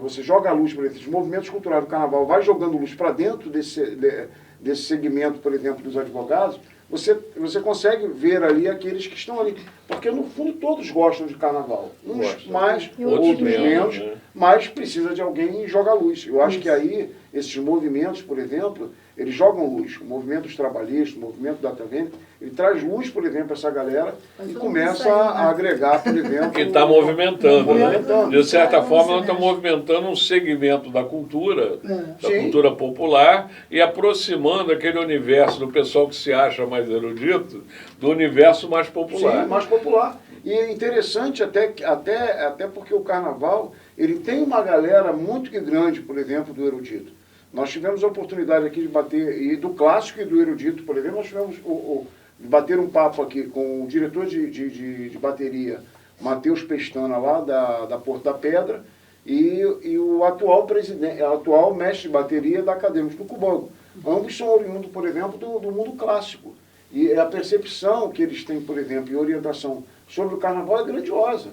Speaker 1: você joga a luz para esses movimentos culturais do carnaval, vai jogando luz para dentro desse segmento, por exemplo, dos advogados, você consegue ver ali aqueles que estão ali. Porque, no fundo, todos gostam de carnaval. Uns mais, outros menos, mas precisa de alguém jogar luz. Eu acho que aí, esses movimentos, por exemplo, eles jogam luz. O movimento dos trabalhistas, o movimento da Datavenda, ele traz luz, por exemplo, a essa galera e começa a agregar, por exemplo...
Speaker 4: Que está movimentando, né? De certa forma, nós estamos movimentando um segmento da cultura, cultura popular, e aproximando aquele universo do pessoal que se acha mais erudito do universo mais popular.
Speaker 1: Sim, mais popular. E é interessante até porque o carnaval, ele tem uma galera muito grande, por exemplo, do erudito. Nós tivemos a oportunidade aqui de bater, e do clássico e do erudito, por exemplo, nós tivemos de bater um papo aqui com o diretor de bateria, Matheus Pestana, lá da Porto da Pedra, e o atual mestre de bateria da Acadêmicos do Cubango. Ambos são oriundos, por exemplo, do mundo clássico. E a percepção que eles têm, por exemplo, e orientação sobre o carnaval é grandiosa.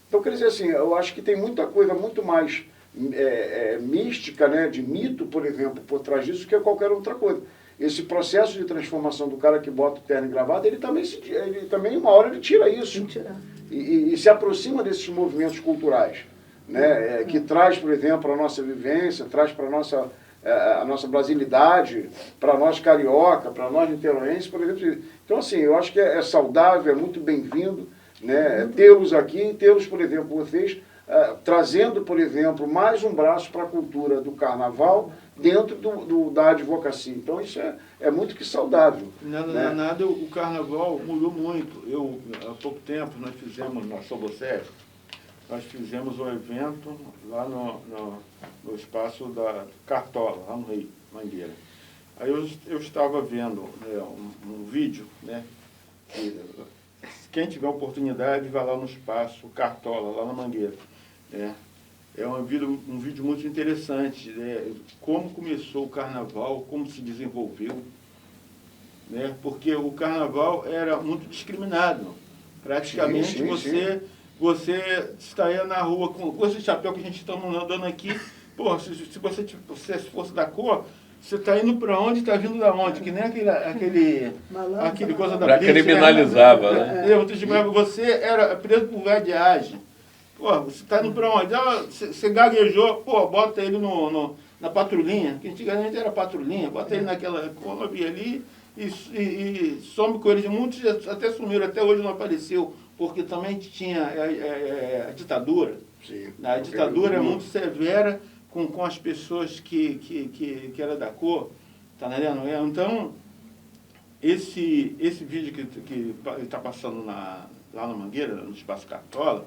Speaker 1: Então, quer dizer assim, eu acho que tem muita coisa muito mais mística, né, de mito, por exemplo, por trás disso, que qualquer outra coisa. Esse processo de transformação do cara que bota o terno e gravata, ele também uma hora ele tira isso. E se aproxima desses movimentos culturais, né, que traz, por exemplo, a nossa vivência, traz para a nossa brasilidade, para nós carioca, para nós niteroenses, por exemplo. Então, assim, eu acho que é saudável, é muito bem-vindo, né, tê-los aqui, tê-los, por exemplo, vocês, trazendo, por exemplo, mais um braço para a cultura do carnaval dentro da advocacia. Então, isso é muito que saudável.
Speaker 3: Nada, o carnaval mudou muito. Há pouco tempo, nós fizemos na Sobocé, nós fizemos um evento lá no espaço da Cartola, lá no Rio, Mangueira. Aí eu estava vendo um vídeo, né, que quem tiver oportunidade vai lá no espaço Cartola, lá na Mangueira. É um vídeo muito interessante, né, como começou o carnaval, como se desenvolveu, né, porque o carnaval era muito discriminado. Praticamente você estaria na rua com esse chapéu que a gente está andando aqui, pô, se você fosse da cor, você está indo para onde, está vindo da onde, que nem aquele coisa da polícia.
Speaker 4: Criminalizava, né?
Speaker 3: Você era preso por vadiagem. Pô, você está indo para onde? Você gaguejou, pô, bota ele na patrulhinha, que antigamente era patrulhinha, bota ele naquela Kombi ali e some com eles. Muitos até sumiram, até hoje não apareceu, porque também tinha a ditadura.
Speaker 1: Sim.
Speaker 3: A ditadura é muito severa com as pessoas que eram da cor, tá entendendo? Então, esse vídeo que está passando lá na Mangueira, no Espaço Cartola,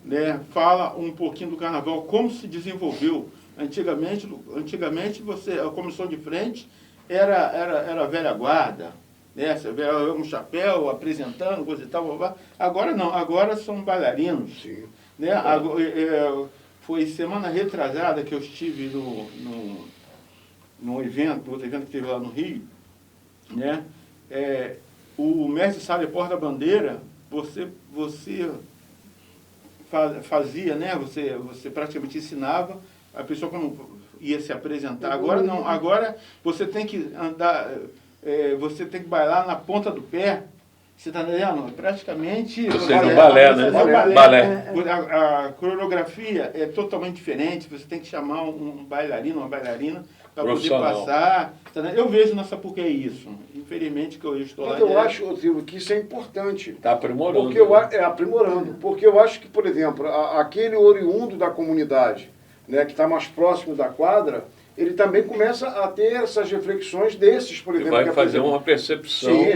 Speaker 3: né, fala um pouquinho do carnaval, como se desenvolveu. Antigamente a comissão de frente era a velha guarda, né? Você vê um chapéu apresentando, coisa e tal, blá, blá. Agora não, agora são bailarinos.
Speaker 1: Sim.
Speaker 3: Né? Foi semana retrasada que eu estive num evento, outro evento que teve lá no Rio, né? O mestre Sala Porta-Bandeira, você fazia, né? Você praticamente ensinava a pessoa como ia se apresentar. Agora não, agora você tem que andar, você tem que bailar na ponta do pé. Você está entendendo? Praticamente...
Speaker 4: Você no balé, né? Balé.
Speaker 3: A coreografia é totalmente diferente. Você tem que chamar um bailarino, uma bailarina para poder passar. Eu vejo na Sapucaí isso. Infelizmente que eu estou lá.
Speaker 1: Mas eu acho, Silvio, que isso é importante.
Speaker 4: Está aprimorando.
Speaker 1: Porque aprimorando. Porque eu acho que, por exemplo, aquele oriundo da comunidade, né, que está mais próximo da quadra, ele também começa a ter essas reflexões desses, por exemplo.
Speaker 4: Ele vai fazer uma percepção.
Speaker 1: Sim,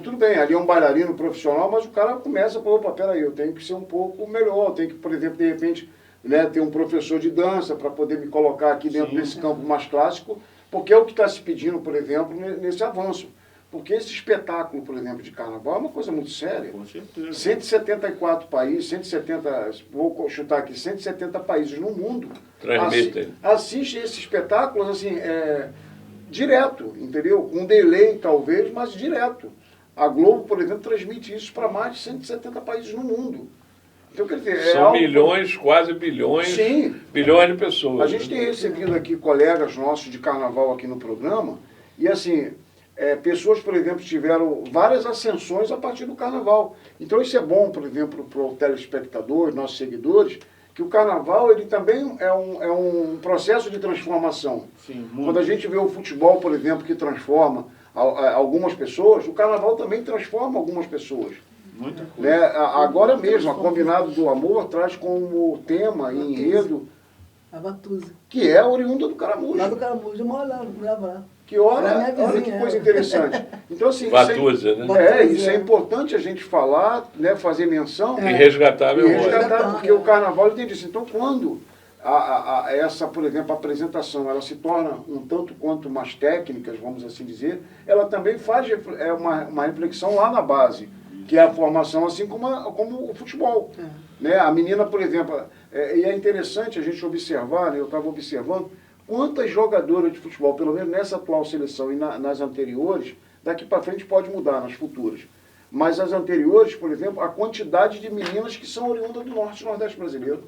Speaker 1: tudo bem, ali é um bailarino profissional, mas o cara começa, opa, peraí, eu tenho que ser um pouco melhor, eu tenho que, por exemplo, de repente, né, ter um professor de dança para poder me colocar aqui dentro desse campo mais clássico, porque é o que está se pedindo, por exemplo, nesse avanço. Porque esse espetáculo, por exemplo, de carnaval é uma coisa muito séria.
Speaker 3: Com certeza.
Speaker 1: 174 países, 170 países no mundo
Speaker 4: transmitem.
Speaker 1: Assistem esses espetáculos assim, direto, entendeu? Com delay talvez, mas direto. A Globo, por exemplo, transmite isso para mais de 170 países no mundo. Então, quer dizer,
Speaker 4: são milhões, quase bilhões,
Speaker 1: sim,
Speaker 4: bilhões de pessoas.
Speaker 1: A gente tem recebido aqui colegas nossos de carnaval aqui no programa, e assim, pessoas, por exemplo, tiveram várias ascensões a partir do carnaval. Então isso é bom, por exemplo, para o telespectador, nossos seguidores, que o carnaval ele também é um processo de transformação.
Speaker 3: Sim,
Speaker 1: quando a gente vê o futebol, por exemplo, que transforma algumas pessoas, o carnaval também transforma algumas pessoas.
Speaker 3: Muita coisa.
Speaker 1: Né? Agora mesmo, a Combinado do Amor traz como tema e enredo
Speaker 2: A Vatusa.
Speaker 1: que é oriunda do Caramujo.
Speaker 2: Lá do Caramujo, eu morava lá.
Speaker 1: Olha que coisa interessante. Então, assim,
Speaker 4: Vatusa, né?
Speaker 1: Isso é importante a gente falar, né, fazer menção.
Speaker 4: E resgatar a
Speaker 1: memória. Porque o carnaval ele tem disso. Então, quando essa, por exemplo, apresentação, ela se torna um tanto quanto mais técnicas, vamos assim dizer, ela também faz uma reflexão lá na base, que é a formação, assim como o futebol. Né? A menina, por exemplo, e é interessante a gente observar, né, eu estava observando, quantas jogadoras de futebol, pelo menos nessa atual seleção e nas anteriores, daqui para frente pode mudar nas futuras. Mas as anteriores, por exemplo, a quantidade de meninas que são oriundas do Norte e Nordeste brasileiro.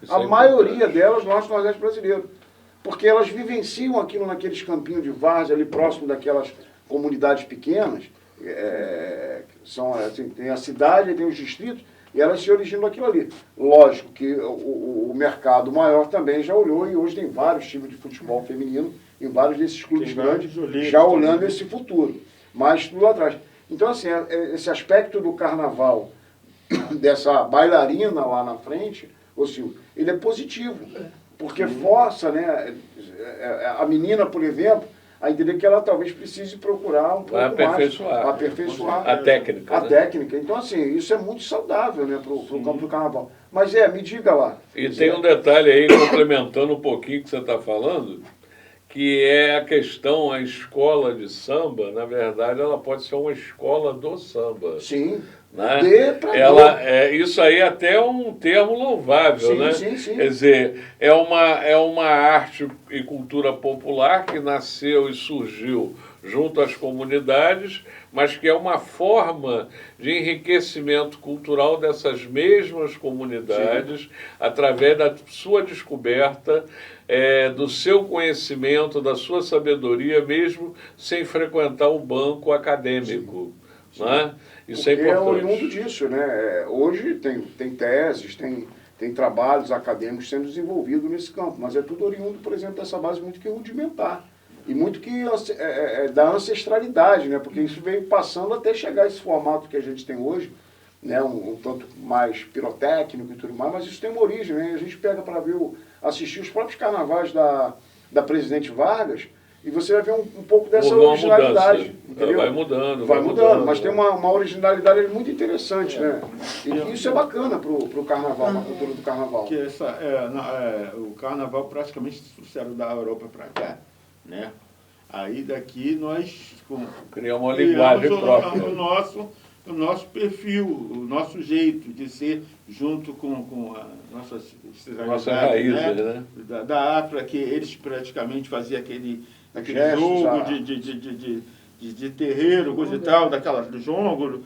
Speaker 1: A maioria delas, Norte e Nordeste brasileiro. Porque elas vivenciam aquilo naqueles campinhos de várzea, ali próximo daquelas comunidades pequenas. Tem a cidade e tem os distritos, e elas se originam daquilo ali. Lógico que o mercado maior também já olhou, e hoje tem vários times de futebol feminino em vários desses clubes grandes já olhando esse futuro. Mas tudo lá atrás. Então, assim, esse aspecto do carnaval, dessa bailarina lá na frente, Silvio, ele é positivo, porque força, né, a menina, por exemplo, a entender que ela talvez precise procurar um pouco mais, aperfeiçoar
Speaker 4: a técnica.
Speaker 1: Técnica. Então, assim, isso é muito saudável, né, para o campo do carnaval. Mas me diga lá.
Speaker 4: E tem um detalhe aí, complementando um pouquinho o que você está falando, que é a questão, a escola de samba, na verdade, ela pode ser uma escola do samba.
Speaker 1: Sim.
Speaker 4: Né? Isso aí até é um termo louvável,
Speaker 1: sim,
Speaker 4: né?
Speaker 1: Sim, sim.
Speaker 4: Quer dizer, é uma arte e cultura popular que nasceu e surgiu junto às comunidades, mas que é uma forma de enriquecimento cultural dessas mesmas comunidades, através da sua descoberta, do seu conhecimento, da sua sabedoria, mesmo sem frequentar o banco acadêmico.
Speaker 1: Sim.
Speaker 4: Né? Isso
Speaker 1: porque
Speaker 4: é importante.
Speaker 1: É oriundo disso, né? Hoje tem teses, tem trabalhos acadêmicos sendo desenvolvidos nesse campo, mas é tudo oriundo, por exemplo, dessa base muito que rudimentar. E muito que da ancestralidade, né? Porque isso veio passando até chegar a esse formato que a gente tem hoje, né? Um tanto mais pirotécnico e tudo mais, mas isso tem uma origem, né? A gente pega para ver, assistir os próprios carnavais da Presidente Vargas, e você vai ver um pouco dessa originalidade. Entendeu?
Speaker 4: Vai mudando.
Speaker 1: Vai mudando, mas tem uma originalidade muito interessante, né? E isso é bacana para o carnaval, para a cultura do carnaval.
Speaker 3: Que o carnaval praticamente trouxeram da Europa para cá, né? Aí daqui nós
Speaker 4: criamos uma linguagem própria.
Speaker 3: O nosso perfil, o nosso jeito de ser junto com a nossas
Speaker 4: raízes,
Speaker 3: né? Da África, que eles praticamente faziam aquele jogo de terreiro, coisa e tal, do jongo,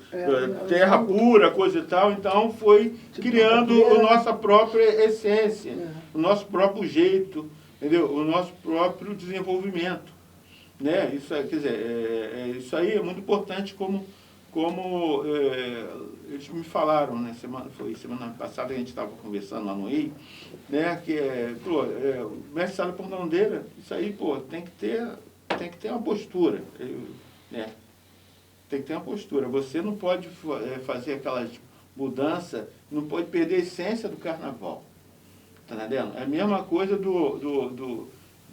Speaker 3: terra pura, coisa e tal. Então foi criando a nossa própria essência, o nosso próprio jeito, entendeu? O nosso próprio desenvolvimento, né? Isso, quer dizer, isso aí é muito importante como eles me falaram, né? Semana passada a gente estava conversando lá no EI, né? Que o mestre Sala Portandeira, isso aí, tem que ter uma postura, né? Tem que ter uma postura. Você não pode fazer aquelas mudanças, não pode perder a essência do carnaval. Tá entendendo? É a mesma coisa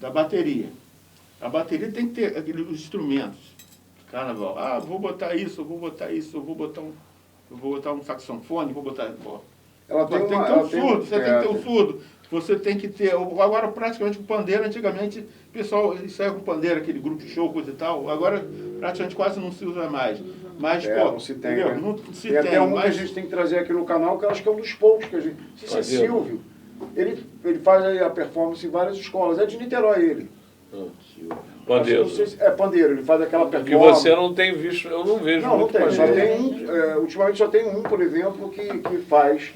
Speaker 3: da bateria. A bateria tem que ter aqueles instrumentos. Carnaval. Vou botar isso, eu vou botar um saxofone, vou botar... Você tem que ter o surdo. Você tem que ter... Agora, praticamente, o pandeiro, antigamente, o pessoal saia com pandeiro, aquele grupo show, coisa e tal. Agora, praticamente, quase não se usa mais. Mas,
Speaker 1: não se tem, né?
Speaker 3: Não se
Speaker 1: tem até um que a gente tem que trazer aqui no canal, que eu acho que é um dos poucos que a gente... Esse é Silvio. Ele faz aí a performance em várias escolas. É de Niterói, ele.
Speaker 4: Pandeiro.
Speaker 1: Pandeiro, ele faz aquela performance.
Speaker 4: Que você não tem visto, eu não vejo
Speaker 1: não
Speaker 4: muito
Speaker 1: tem,
Speaker 4: pandeiro.
Speaker 1: só tem ultimamente só tem um, por exemplo, que faz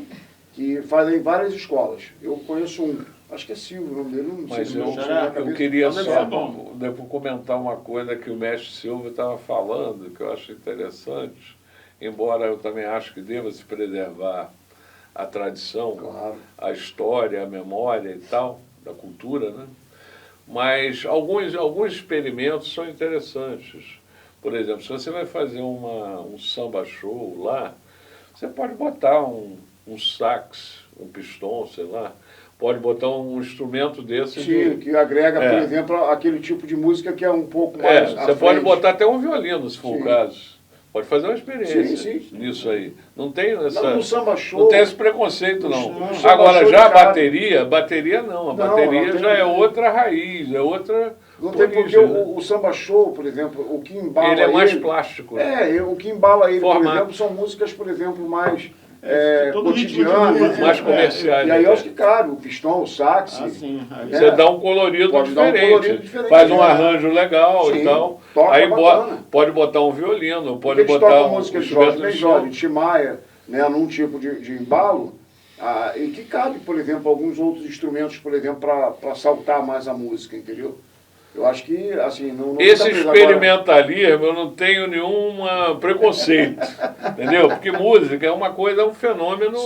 Speaker 1: em várias escolas. Eu conheço um, acho que é Silvio, o nome dele, não
Speaker 4: mas
Speaker 1: sei.
Speaker 4: Eu queria só comentar uma coisa que o mestre Silvio estava falando, que eu acho interessante, embora eu também acho que deva se preservar a tradição,
Speaker 1: claro,
Speaker 4: a história, a memória e tal, da cultura, né? Mas alguns experimentos são interessantes. Por exemplo, se você vai fazer um samba show lá, você pode botar um sax, um pistão, sei lá, pode botar um instrumento desse.
Speaker 1: Sim, que agrega, por exemplo, aquele tipo de música que é um pouco mais
Speaker 4: você pode botar até um violino, se for o caso. Pode fazer uma experiência nisso aí. Não tem
Speaker 1: no samba show,
Speaker 4: não tem esse preconceito, não. Agora, já a bateria não. A bateria já é outra raiz, é outra...
Speaker 1: Não tem porque o samba show, por exemplo, o que embala
Speaker 4: ele é mais plástico.
Speaker 1: O que embala ele, por exemplo, são músicas, por exemplo, mais cotidianas,
Speaker 4: mais comerciais.
Speaker 1: E aí eu acho que, claro, o pistão, o sax...
Speaker 4: Você dá um colorido diferente, faz um arranjo legal e tal. Aí pode botar um violino, pode botar
Speaker 1: música de Jorge Benjol, de Tim Maia, né, num tipo de embalo, e que cabe, por exemplo, alguns outros instrumentos, por exemplo, para saltar mais a música, entendeu? Eu acho que, assim, não...
Speaker 4: Esse experimentalismo eu não tenho nenhum preconceito, entendeu? Porque música é uma coisa, é um fenômeno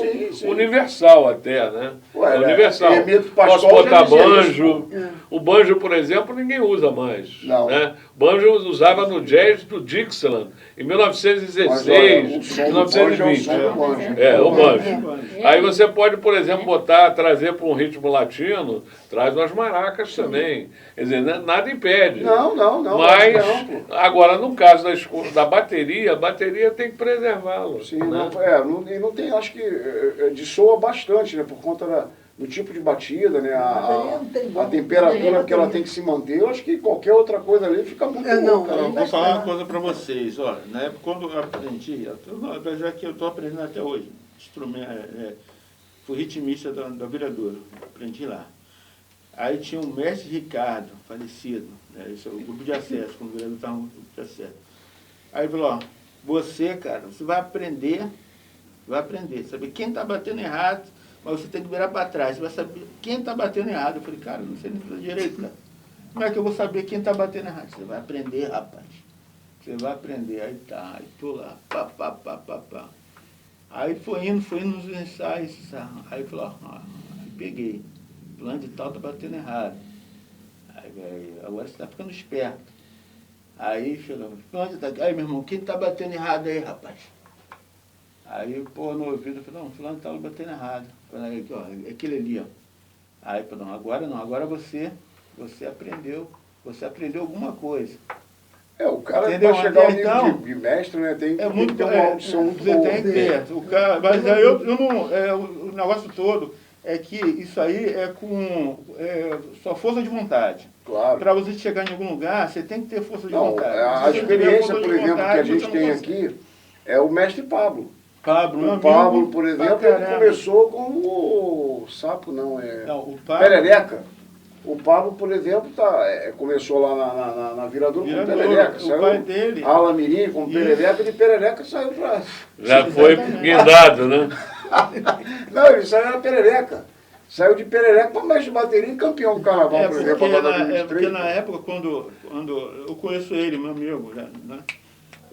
Speaker 4: universal até, né? Universal. Posso botar banjo. O banjo, por exemplo, ninguém usa mais.
Speaker 1: Não.
Speaker 4: Né? Banjo usava no jazz do Dixieland, em 1916, 1920. O banjo. Aí você pode, por exemplo, trazer para um ritmo latino, traz umas maracas também. Quer dizer, nada impede.
Speaker 1: Não.
Speaker 4: Mas, agora, no caso da bateria, a bateria tem que preservá-lo.
Speaker 1: Sim,
Speaker 4: né?
Speaker 1: não tem, acho que dissoa bastante, né, por conta do tipo de batida, né, a temperatura que ela tem que se manter. Eu acho que qualquer outra coisa ali fica muito louca.
Speaker 3: Eu vou falar uma coisa para vocês. Olha, na época, quando eu aprendi, já que eu estou aprendendo até hoje, fui ritmista da Viradouro, aprendi lá. Aí tinha o mestre Ricardo, falecido, né, isso é o grupo de acesso, quando o vereador estava no grupo de acesso. Aí ele falou, você, cara, você vai aprender, saber quem está batendo errado, mas você tem que virar para trás, você vai saber quem está batendo errado. Eu falei, cara, não sei nem fazer direito, cara. Como é que eu vou saber quem está batendo errado? Você vai aprender, rapaz. Você vai aprender. Aí tá, aí tô lá, pá. Aí foi indo nos ensaios, aí falou, aí peguei. Plano de tal tá batendo errado. Agora você está ficando esperto. Aí chegamos, aí meu irmão, quem está batendo errado aí, rapaz? Aí, pô, no ouvido, eu falei, não, fulano está batendo errado. Falei, ó, é aquele ali, ó. Aí, não, agora você aprendeu alguma coisa.
Speaker 1: O cara
Speaker 3: Entendeu?
Speaker 1: para chegar ao
Speaker 3: Então,
Speaker 1: nível de mestre, né, tem que ter uma audição muito
Speaker 3: você
Speaker 1: boa.
Speaker 3: tem que ter. O cara, mas aí eu não, o negócio todo é que isso aí é com sua força de vontade.
Speaker 1: Claro.
Speaker 3: Para você chegar em algum lugar, você tem que ter força de
Speaker 1: Não,
Speaker 3: vontade.
Speaker 1: a
Speaker 3: Se você não tiver
Speaker 1: experiência,
Speaker 3: força
Speaker 1: por
Speaker 3: de
Speaker 1: exemplo, que a
Speaker 3: vontade,
Speaker 1: gente
Speaker 3: você não
Speaker 1: tem
Speaker 3: consegue.
Speaker 1: aqui é o mestre Pablo.
Speaker 3: Pablo,
Speaker 1: O Pablo, por exemplo, ele
Speaker 3: caramba.
Speaker 1: começou como sapo, não,
Speaker 3: Não, o Pablo,
Speaker 1: perereca. O Pablo, por exemplo, começou lá na Viradouro com
Speaker 3: Viradouro.
Speaker 1: perereca.
Speaker 3: O
Speaker 1: Saiu
Speaker 3: pai dele.
Speaker 1: Alamirim com
Speaker 3: Isso.
Speaker 1: perereca, de perereca saiu para...
Speaker 4: Já foi guindado, né?
Speaker 1: Não, ele saiu na perereca. Saiu de perereca para mestre de bateria e campeão do carnaval, por exemplo, agora da 2023.
Speaker 3: porque na época, quando eu conheço ele, meu amigo, né?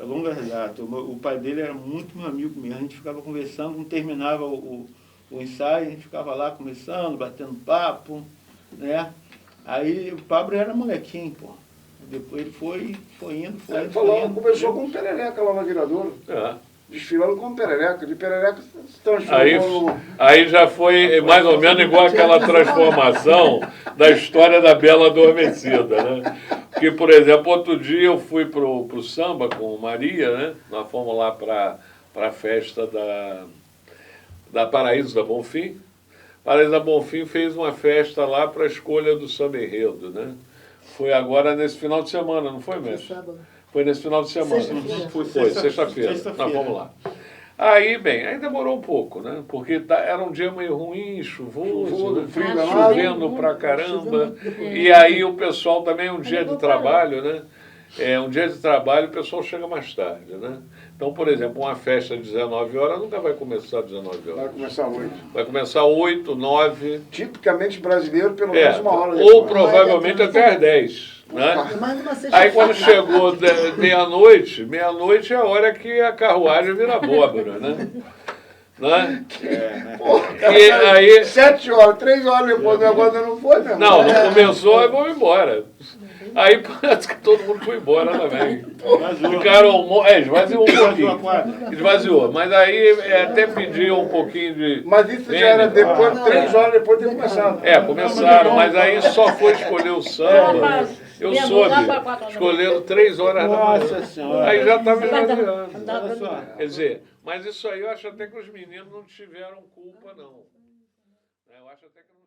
Speaker 3: É longa data. O pai dele era muito meu amigo mesmo. A gente ficava conversando, quando terminava o ensaio, a gente ficava lá conversando, batendo papo, né? Aí o Pablo era molequinho, pô. Depois ele foi indo.
Speaker 1: Ele falou, começou com perereca lá na Viradouro. Desfilando com perereca. De perereca se transformou
Speaker 4: aí já foi mais ou menos igual aquela transformação da história da Bela Adormecida, né? Porque, por exemplo, outro dia eu fui pro samba com Maria, né? Nós fomos lá para a festa da Paraíso da Bonfim. Paraíso da Bonfim fez uma festa lá para a escolha do samba enredo, né? Foi agora nesse final de semana, não foi, mestre? Foi nesse final de semana. Foi sexta-feira. Nós vamos lá. Aí, bem, aí demorou um pouco, né? Porque era um dia meio ruim, chuvoso, né?
Speaker 1: frio
Speaker 4: Chovendo pra caramba. E aí o pessoal também, um dia de trabalho, né? Um dia de trabalho o pessoal chega mais tarde, né? Então, por exemplo, uma festa às 19 horas nunca vai começar às 19 horas.
Speaker 1: Vai começar às 8.
Speaker 4: Vai começar às 8, 9.
Speaker 1: Tipicamente brasileiro, pelo menos uma hora.
Speaker 4: Ou provavelmente até às 10. Né? Aí quando chegou meia-noite é a hora que a carruagem vira abóbora, né? Né?
Speaker 1: E aí, 7 horas, 3 horas depois o negócio não foi, meu irmão.
Speaker 4: Não começou, aí vamos embora. Aí parece que todo mundo foi embora também. Ficaram, esvaziou um pouquinho. Esvaziou, mas aí até pediu um pouquinho de...
Speaker 1: Mas isso já era depois, 3 horas depois de ter começado.
Speaker 4: Começaram, mas aí só foi escolher o samba. Eu soube, escolhendo 3 horas da manhã.
Speaker 3: Nossa Senhora.
Speaker 4: Aí já estava esvaziando. Quer dizer, mas isso aí eu acho até que os meninos não tiveram culpa, não. Eu acho até que